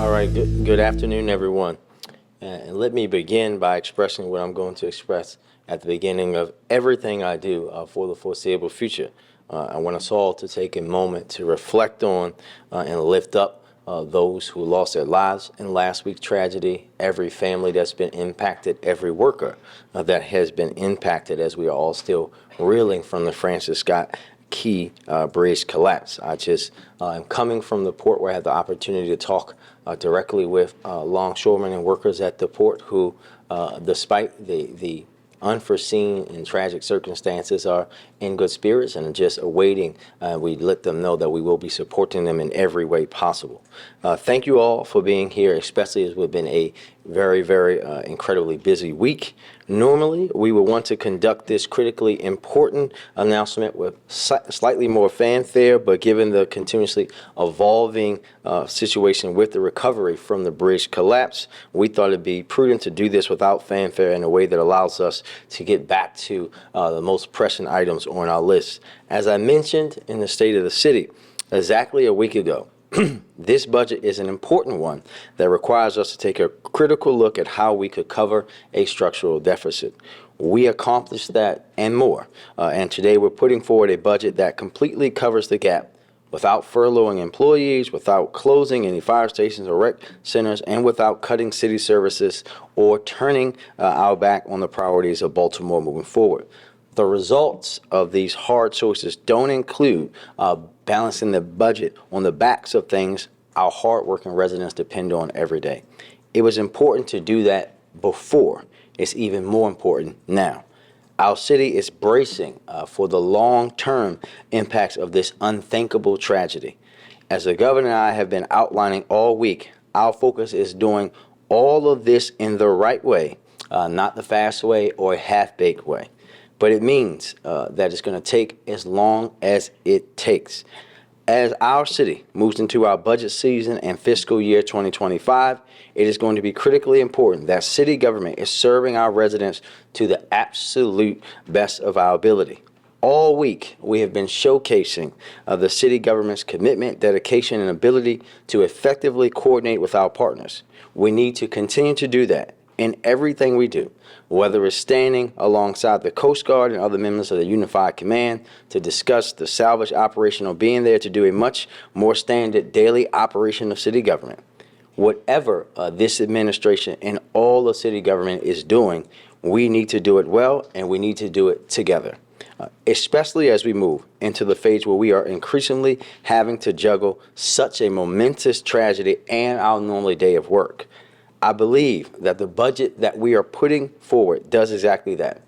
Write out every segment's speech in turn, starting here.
All right, good afternoon, everyone. And let me begin by expressing what I'm going to express at the beginning of everything I do for the foreseeable future. I want us all to take a moment to reflect on and lift up those who lost their lives in last week's tragedy, every family that's been impacted, every worker that has been impacted, as we are all still reeling from the Francis Scott Key bridge collapse. I just am coming from the port where I had the opportunity to talk directly with longshoremen and workers at the port who, despite the unforeseen and tragic circumstances, are in good spirits and are just awaiting. We let them know that we will be supporting them in every way possible. Thank you all for being here, especially as we've been a very incredibly busy week. Normally, we would want to conduct this critically important announcement with slightly more fanfare, but given the continuously evolving situation with the recovery from the bridge collapse, we thought it'd be prudent to do this without fanfare in a way that allows us to get back to the most pressing items on our list. As I mentioned in the State of the City exactly a week ago, this budget is an important one that requires us to take a critical look at how we could cover a structural deficit. We accomplished that and more. And today we're putting forward a budget that completely covers the gap without furloughing employees, without closing any fire stations or rec centers, and without cutting city services or turning our back on the priorities of Baltimore moving forward. The results of these hard choices don't include balancing the budget on the backs of things our hardworking residents depend on every day. It was important to do that before. It's even more important now. Our city is bracing for the long-term impacts of this unthinkable tragedy. As the governor and I have been outlining all week, our focus is doing all of this in the right way, not the fast way or a half-baked way. But it means that it's going to take as long as it takes. As our city moves into our budget season and fiscal year 2025, it is going to be critically important that city government is serving our residents to the absolute best of our ability. All week, we have been showcasing the city government's commitment, dedication, and ability to effectively coordinate with our partners. We need to continue to do that in everything we do, whether it's standing alongside the Coast Guard and other members of the Unified Command to discuss the salvage operation or being there to do a much more standard daily operation of city government. Whatever this administration and all the city government is doing, we need to do it well and we need to do it together, especially as we move into the phase where we are increasingly having to juggle such a momentous tragedy and our normal day of work. I believe that the budget that we are putting forward does exactly that,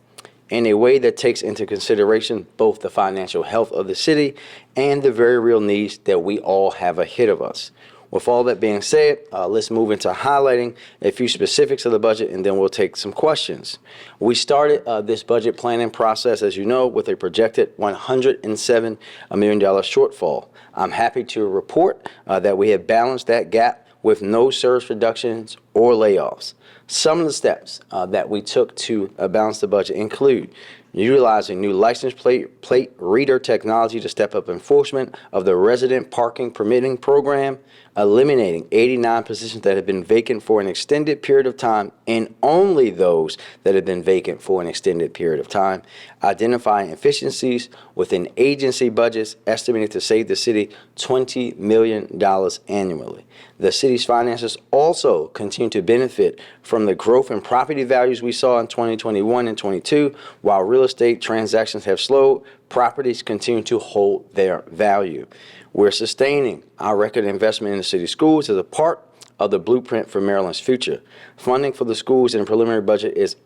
in a way that takes into consideration both the financial health of the city and the very real needs that we all have ahead of us. With all that being said, let's move into highlighting a few specifics of the budget, and then we'll take some questions. We started this budget planning process, as you know, with a projected $107 million shortfall. I'm happy to report that we have balanced that gap with no service reductions or layoffs. Some of the steps that we took to balance the budget include utilizing new license plate reader technology to step up enforcement of the resident parking permitting program, eliminating 89 positions that have been vacant for an extended period of time and only those that have been vacant for an extended period of time, identifying efficiencies within agency budgets estimated to save the city $20 million annually. The city's finances also continue to benefit from the growth in property values we saw in 2021 and 22. While real estate transactions have slowed, properties continue to hold their value. We're sustaining our record investment in the city schools as a part of the blueprint for Maryland's future. Funding for the schools in the preliminary budget is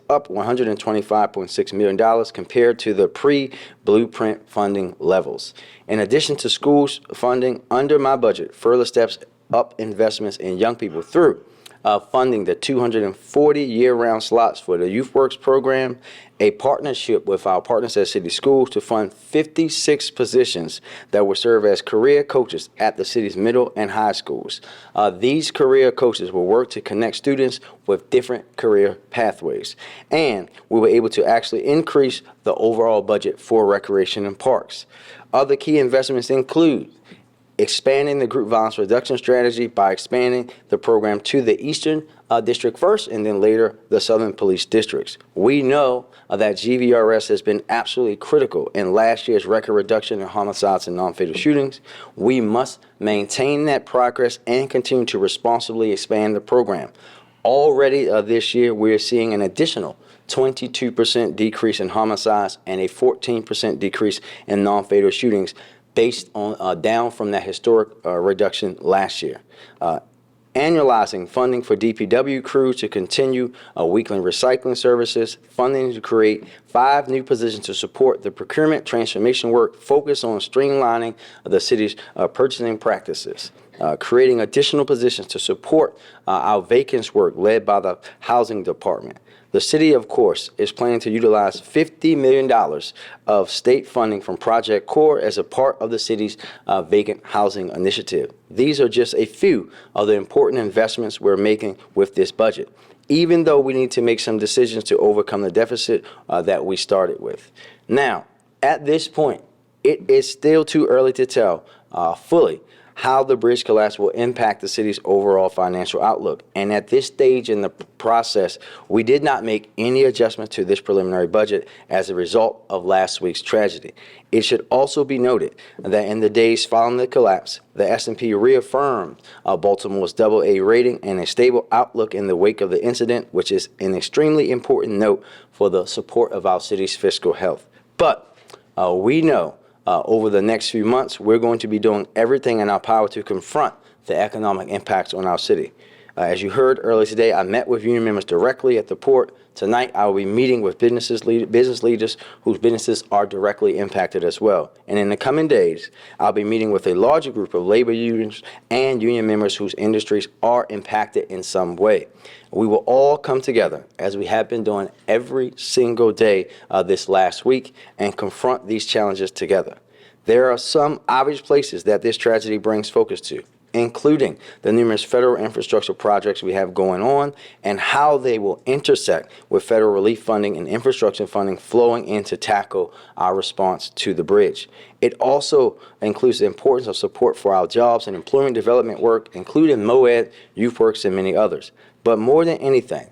up $125.6 million compared to the pre-blueprint funding levels. In addition to schools funding under my budget, further steps up investments in young people through funding the 240 year-round slots for the YouthWorks program, a partnership with our partners at City Schools to fund 56 positions that will serve as career coaches at the city's middle and high schools. These career coaches will work to connect students with different career pathways. And we were able to actually increase the overall budget for recreation and parks. Other key investments include expanding the group violence reduction strategy by expanding the program to the Eastern District first and then later the Southern Police Districts. We know that GVRS has been absolutely critical in last year's record reduction in homicides and non-fatal shootings. We must maintain that progress and continue to responsibly expand the program. Already this year, we're seeing an additional 22% decrease in homicides and a 14% decrease in non-fatal shootings based on down from that historic reduction last year. Annualizing funding for DPW crews to continue weekly recycling services, funding to create 5 new positions to support the procurement transformation work focused on streamlining the city's purchasing practices. Creating additional positions to support our vacants work led by the housing department. The city, of course, is planning to utilize $50 million of state funding from Project CORE as a part of the city's vacant housing initiative. These are just a few of the important investments we're making with this budget, even though we need to make some decisions to overcome the deficit that we started with. Now, at this point, it is still too early to tell fully how the bridge collapse will impact the city's overall financial outlook. And at this stage in the process, we did not make any adjustments to this preliminary budget as a result of last week's tragedy. It should also be noted that in the days following the collapse, the S&P reaffirmed Baltimore's AA rating and a stable outlook in the wake of the incident, which is an extremely important note for the support of our city's fiscal health. But we know over the next few months, we're going to be doing everything in our power to confront the economic impacts on our city. As you heard earlier today, I met with union members directly at the port. Tonight, I will be meeting with business leaders whose businesses are directly impacted as well. And in the coming days, I'll be meeting with a larger group of labor unions and union members whose industries are impacted in some way. We will all come together, as we have been doing every single day this last week, and confront these challenges together. There are some obvious places that this tragedy brings focus to, including the numerous federal infrastructure projects we have going on and how they will intersect with federal relief funding and infrastructure funding flowing in to tackle our response to the bridge. It also includes the importance of support for our jobs and employment development work, including MOED, YouthWorks, and many others. But more than anything,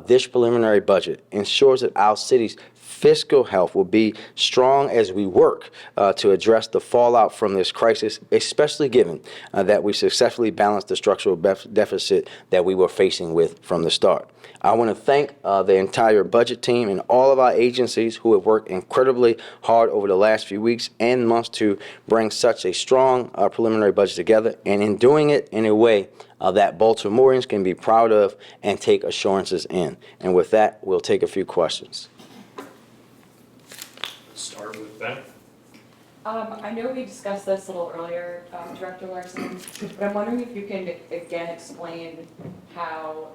this preliminary budget ensures that our city's fiscal health will be strong as we work to address the fallout from this crisis, especially given that we successfully balanced the structural deficit that we were facing with from the start. I want to thank the entire budget team and all of our agencies who have worked incredibly hard over the last few weeks and months to bring such a strong preliminary budget together, and in doing it in a way that Baltimoreans can be proud of and take assurances in. And with that, we'll take a few questions. Start with that. I know we discussed this a little earlier, Director Larson, but I'm wondering if you can again explain how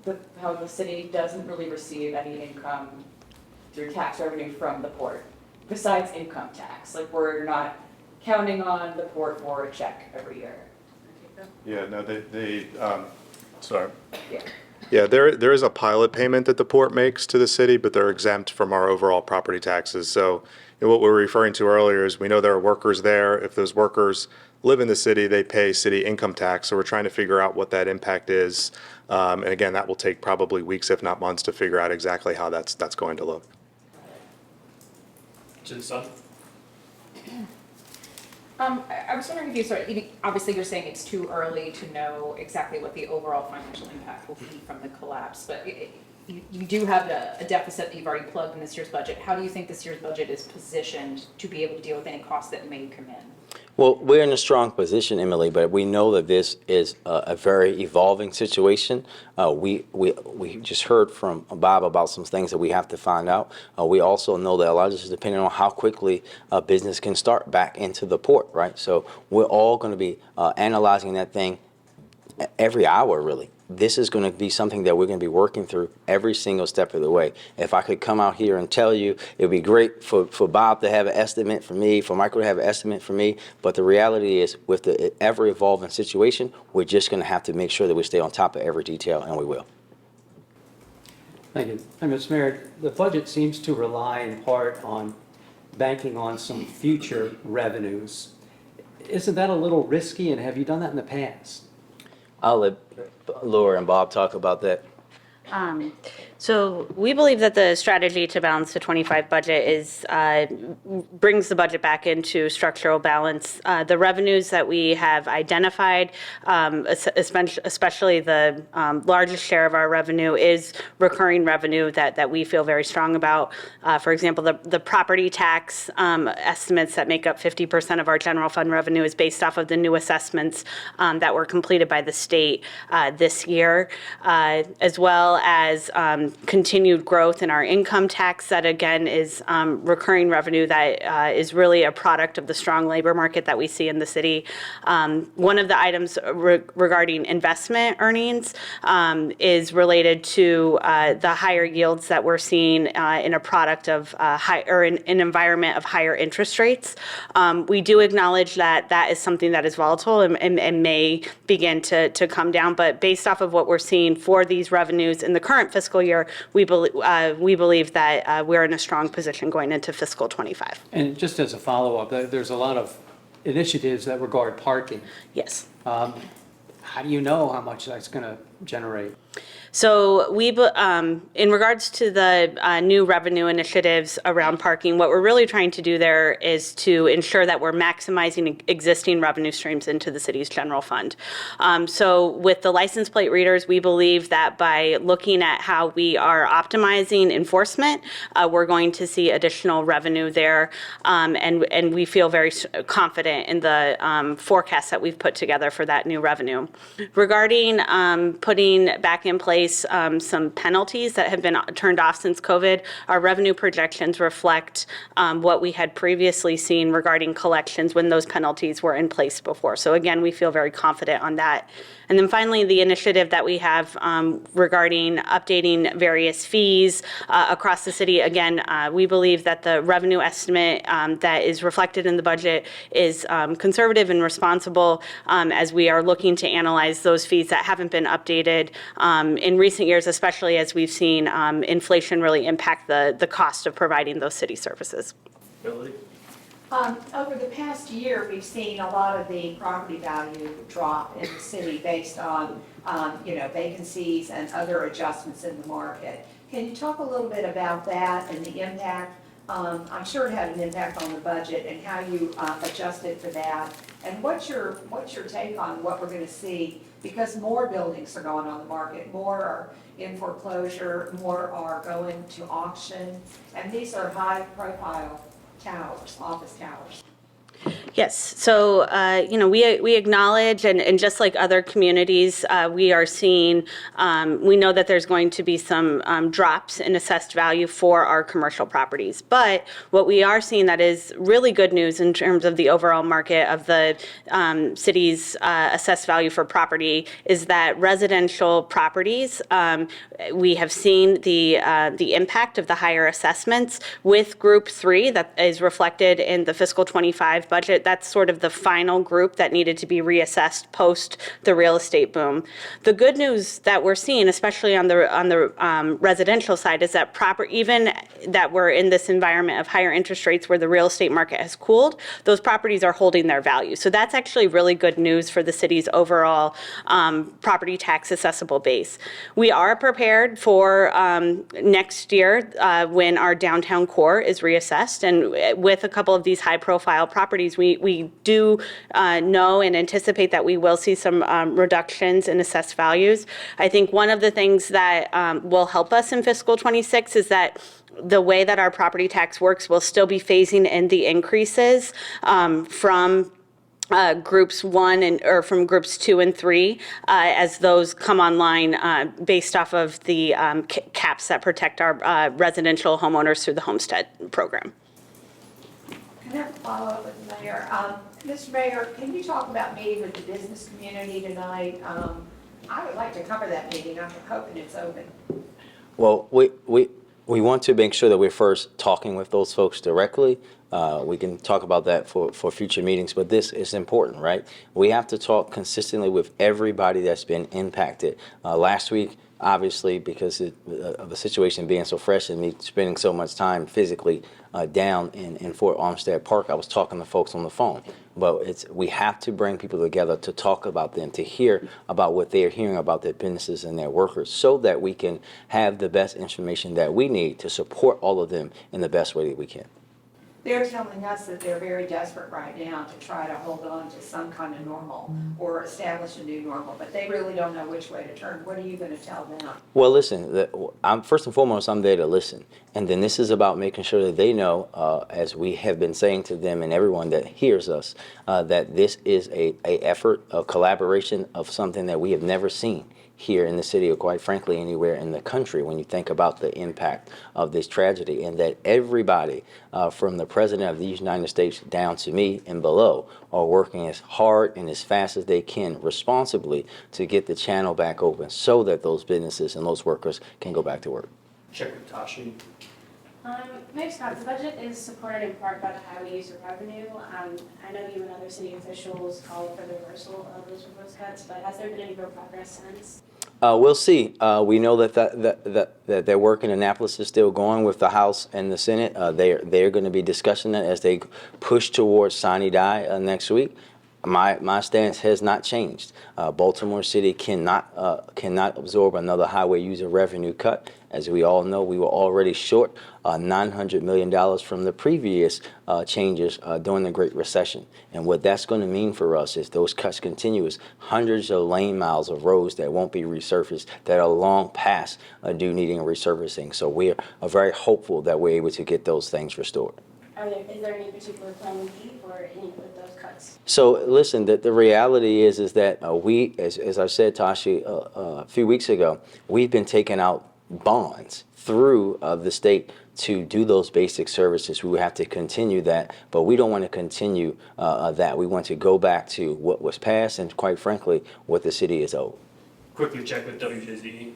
the city doesn't really receive any income through tax revenue from the port, besides income tax. Like, we're not counting on the port for a check every year. Yeah, no, sorry. Yeah. Yeah, there is a pilot payment that the port makes to the city, but they're exempt from our overall property taxes. So what we were referring to earlier is we know there are workers there. If those workers live in the city, they pay city income tax. So we're trying to figure out what that impact is. And again, that will take probably weeks, if not months, to figure out exactly how that's going to look. Jinsun? I was wondering if you obviously you're saying it's too early to know exactly what the overall financial impact will be from the collapse, but you do have a deficit that you've already plugged in this year's budget. How do you think this year's budget is positioned to be able to deal with any costs that may come in? Well, we're in a strong position, Emily, but we know that this is a very evolving situation. We just heard from Bob about some things that we have to find out. We also know that a lot of this is depending on how quickly a business can start back into the port, right? So we're all going to be analyzing that thing every hour, really. This is going to be something that we're going to be working through every single step of the way. If I could come out here and tell you, it would be great for Bob to have an estimate for me, for Michael to have an estimate for me. But the reality is, with the ever-evolving situation, we're just going to have to make sure that we stay on top of every detail, and we will. Thank you. Mr. Mayor, the budget seems to rely in part on banking on some future revenues. isn't that a little risky, and have you done that in the past? I'll let Laura and Bob talk about that. So we believe that the strategy to balance the 25 budget is brings the budget back into structural balance. The revenues that we have identified, especially the largest share of our revenue, is recurring revenue that we feel very strong about. For example, the property tax estimates that make up 50% of our general fund revenue is based off of the new assessments that were completed by the state this year, as well as continued growth in our income tax that again is recurring revenue that is really a product of the strong labor market that we see in the city. One of the items regarding investment earnings is related to the higher yields that we're seeing in a product of in an environment of higher interest rates. We do acknowledge that that is something that is volatile and may begin to come down, but based off of what we're seeing for these revenues in the current fiscal year, we believe that we're in a strong position going into fiscal 25. And just as a follow-up, there's a lot of initiatives that regard parking. Yes. How do you know how much that's going to generate? So in regards to the new revenue initiatives around parking, what we're really trying to do there is to ensure that we're maximizing existing revenue streams into the city's general fund. So with the license plate readers, we believe that by looking at how we are optimizing enforcement, we're going to see additional revenue there. And we feel very confident in the forecast that we've put together for that new revenue. Regarding putting back in place some penalties that have been turned off since COVID, our revenue projections reflect what we had previously seen regarding collections when those penalties were in place before. So again, we feel very confident on that. And then finally, the initiative that we have regarding updating various fees across the city. Again, we believe that the revenue estimate that is reflected in the budget is conservative and responsible as we are looking to analyze those fees that haven't been updated in recent years, especially as we've seen inflation really impact the cost of providing those city services. Over the past year, we've seen a lot of the property value drop in the city based on, vacancies and other adjustments in the market. Can you talk a little bit about that and the impact? I'm sure it had an impact on the budget and how you adjusted for that. And what's your take on what we're going to see? Because more buildings are going on the market, more are in foreclosure, more are going to auction, and these are high-profile towers, office towers. Yes, so, we acknowledge, and just like other communities, we are seeing, we know that there's going to be some drops in assessed value for our commercial properties. But what we are seeing that is really good news in terms of the overall market of the city's assessed value for property is that residential properties, we have seen the impact of the higher assessments with Group 3 that is reflected in the fiscal 25 budget. That's sort of the final group that needed to be reassessed post the real estate boom. The good news that we're seeing, especially on the residential side, is that even that we're in this environment of higher interest rates where the real estate market has cooled, those properties are holding their value. So that's actually really good news for the city's overall property tax assessable base. We are prepared for next year when our downtown core is reassessed, and with a couple of these high-profile properties, we do know and anticipate that we will see some reductions in assessed values. I think one of the things that will help us in fiscal 26 is that the way that our property tax works will still be phasing in the increases from groups 1 or from groups 2 and 3 as those come online based off of the caps that protect our residential homeowners through the homestead program. Can I follow up with the mayor? Mr. Mayor, can you talk about meeting with the business community tonight? I would like to cover that meeting. I'm hoping it's open. Well, we want to make sure that we're first talking with those folks directly. We can talk about that for future meetings, but this is important, right? We have to talk consistently with everybody that's been impacted. Last week, obviously, because of the situation being so fresh and me spending so much time physically down in Fort Armstead Park, I was talking to folks on the phone. But we have to bring people together to talk about them, to hear about what they're hearing about their businesses and their workers, so that we can have the best information that we need to support all of them in the best way that we can. They're telling us that they're very desperate right now to try to hold on to some kind of normal or establish a new normal, but they really don't know which way to turn. What are you going to tell them? Well, listen, I'm first and foremost, I'm there to listen. And then this is about making sure that they know, as we have been saying to them and everyone that hears us, that this is a effort, a collaboration of something that we have never seen here in the city, or quite frankly anywhere in the country, when you think about the impact of this tragedy, and that everybody from the President of the United States down to me and below are working as hard and as fast as they can responsibly to get the channel back open so that those businesses and those workers can go back to work. Check with Tashi. Mayor Scott, the budget is supported in part by the highway user revenue. I know you and other city officials called for the reversal of those proposed cuts, but has there been any real progress since? We'll see. We know that their work in Annapolis is still going with the House and the Senate. They're going to be discussing that as they push towards sine die next week. My stance has not changed. Baltimore City cannot absorb another highway user revenue cut. As we all know, we were already short $900 million from the previous changes during the Great Recession. And what that's going to mean for us is those cuts continue, is hundreds of lane miles of roads that won't be resurfaced, that are long past due needing resurfacing. So we are very hopeful that we're able to get those things restored. Is there any particular plan B for any of those cuts? So listen, the reality is that we, as I said, Tashi, a few weeks ago, we've been taking out bonds through the state to do those basic services. We have to continue that, but we don't want to continue that. We want to go back to what was passed and, quite frankly, what the city is owed. Quickly check with WJZE.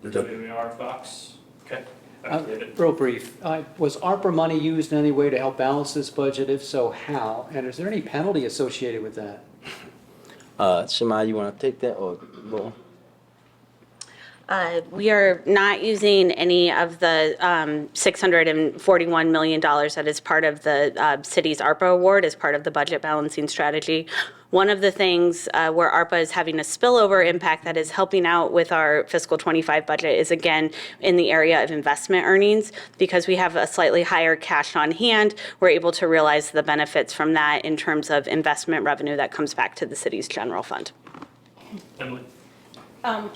The WMAR Fox. Okay. David. Real brief, was ARPA money used in any way to help balance this budget? If so, how? And is there any penalty associated with that? Shemai, you want to take that, or Laura? We are not using any of the $641 million that is part of the city's ARPA award as part of the budget balancing strategy. One of the things where ARPA is having a spillover impact that is helping out with our fiscal 25 budget is, again, in the area of investment earnings. Because we have a slightly higher cash on hand, we're able to realize the benefits from that in terms of investment revenue that comes back to the city's general fund. Emily.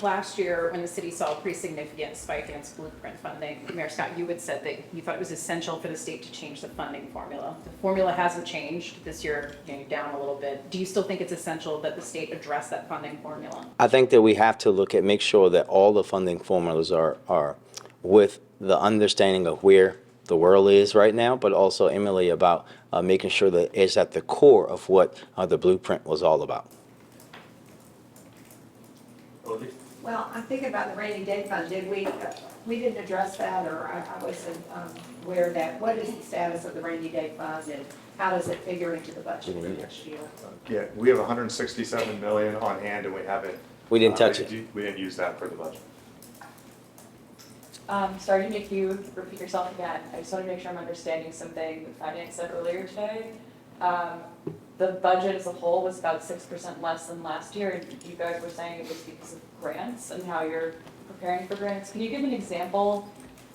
Last year, when the city saw a pretty significant spike in its blueprint funding, Mayor Scott, you had said that you thought it was essential for the state to change the funding formula. The formula hasn't changed. This year, you're down a little bit. Do you still think it's essential that the state address that funding formula? I think that we have to make sure that all the funding formulas are with the understanding of where the world is right now, but also, Emily, about making sure that it's at the core of what the blueprint was all about. Well, I'm thinking about the rainy day fund. We didn't address that, or I wasn't aware of that. What is the status of the rainy day fund, and how does it figure into the budget for next year? Yeah, we have 167 million on hand, and we haven't. We didn't touch it. We didn't use that for the budget. Sorry to make you repeat yourself again. I just want to make sure I'm understanding something the finance said earlier today. The budget as a whole was about 6% less than last year, and you guys were saying it was because of grants and how you're preparing for grants. Can you give an example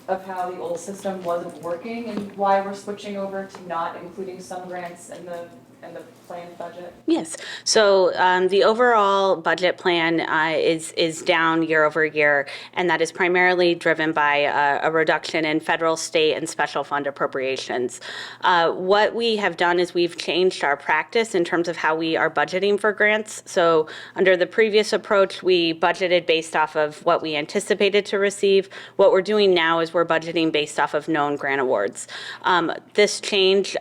of how the old system wasn't working and why we're switching over to not including some grants in the planned budget? Yes. So the overall budget plan is down year over year, and that is primarily driven by a reduction in federal, state, and special fund appropriations. What we have done is we've changed our practice in terms of how we are budgeting for grants. So under the previous approach, we budgeted based off of what we anticipated to receive. What we're doing now is we're budgeting based off of known grant awards. This change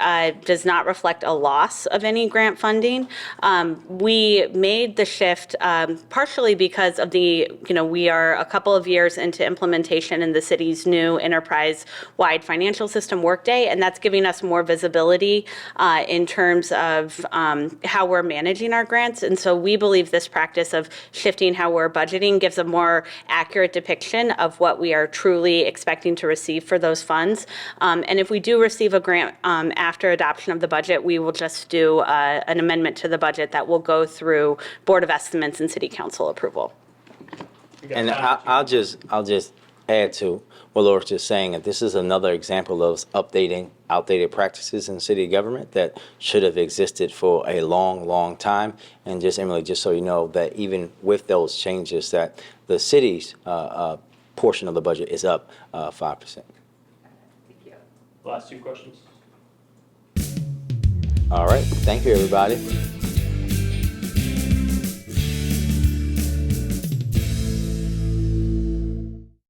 does not reflect a loss of any grant funding. We made the shift partially because of we are a couple of years into implementation in the city's new enterprise-wide financial system Workday, and that's giving us more visibility in terms of how we're managing our grants. And so we believe this practice of shifting how we're budgeting gives a more accurate depiction of what we are truly expecting to receive for those funds. And if we do receive a grant after adoption of the budget, we will just do an amendment to the budget that will go through Board of Estimates and City Council approval. And I'll just add to what Laura's just saying, that this is another example of updating outdated practices in city government that should have existed for a long, long time. And just, Emily, just so you know, that even with those changes, that the city's portion of the budget is up 5%. Thank you. Last two questions. All right, thank you, everybody.